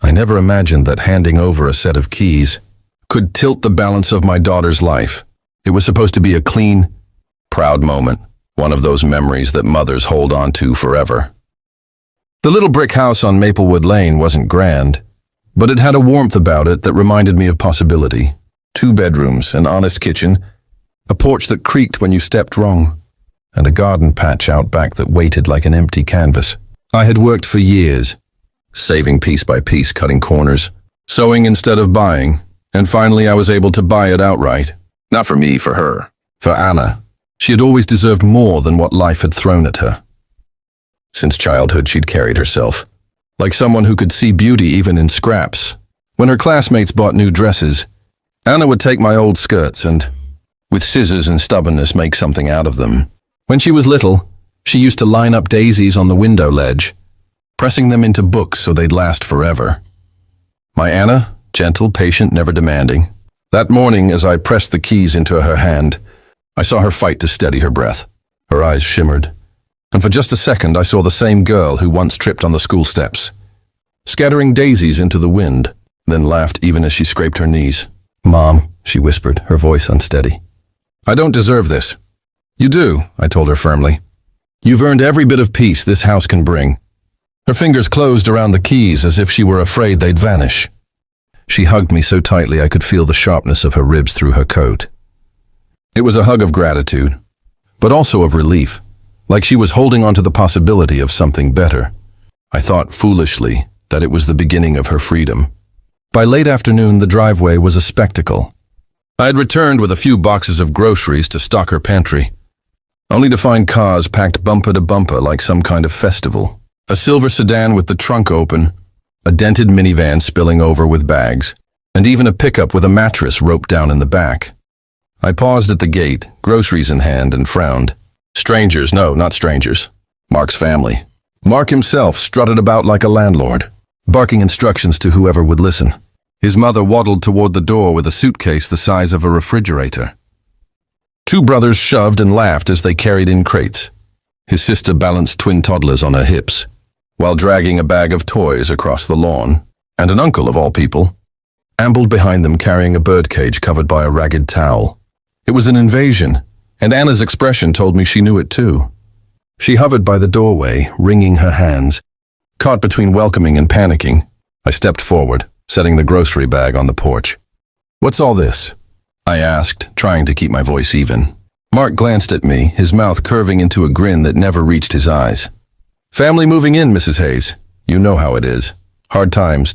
I never imagined that handing over a set of keys could tilt the balance of my daughter's life. It was supposed to be a clean, proud moment, one of those memories that mothers hold on to forever. The little brick house on Maplewood Lane wasn't grand, but it had a warmth about it that reminded me of possibility. 2 bedrooms, an honest kitchen, a porch that creaked when you stepped wrong, and a garden patch out back that waited like an empty canvas. I had worked for years, saving piece by piece, cutting corners, sewing instead of buying, and finally I was able to buy it outright. Not for me, for her. For Anna. She had always deserved more than what life had thrown at her. Since childhood, she'd carried herself like someone who could see beauty even in scraps. When her classmates bought new dresses, Anna would take my old skirts and, with scissors and stubbornness, make something out of them. When she was little, she used to line up daisies on the window ledge, pressing them into books so they'd last forever. My Anna, gentle, patient, never demanding. That morning, as I pressed the keys into her hand, I saw her fight to steady her breath. Her eyes shimmered, and for just a second I saw the same girl who once tripped on the school steps, scattering daisies into the wind, then laughed even as she scraped her knees. "Mom," she whispered, her voice unsteady. "I don't deserve this." "You do," I told her firmly. "You've earned every bit of peace this house can bring." Her fingers closed around the keys as if she were afraid they'd vanish. She hugged me so tightly I could feel the sharpness of her ribs through her coat. It was a hug of gratitude, but also of relief, like she was holding on to the possibility of something better. I thought foolishly that it was the beginning of her freedom. By late afternoon, the driveway was a spectacle. I had returned with a few boxes of groceries to stock her pantry, only to find cars packed bumper to bumper like some kind of festival. A silver sedan with the trunk open, a dented minivan spilling over with bags, and even a pickup with a mattress roped down in the back. I paused at the gate, groceries in hand, and frowned. Strangers, no, not strangers. Mark's family. Mark himself strutted about like a landlord, barking instructions to whoever would listen. His mother waddled toward the door with a suitcase the size of a refrigerator. 2 brothers shoved and laughed as they carried in crates. His sister balanced twin toddlers on her hips, while dragging a bag of toys across the lawn, and an uncle, of all people, ambled behind them carrying a birdcage covered by a ragged towel. It was an invasion, and Anna's expression told me she knew it too. She hovered by the doorway, wringing her hands. Caught between welcoming and panicking, I stepped forward, setting the grocery bag on the porch. "What's all this?" I asked, trying to keep my voice even. Mark glanced at me, his mouth curving into a grin that never reached his eyes. "Family moving in, Mrs. Hayes. You know how it is. Hard times."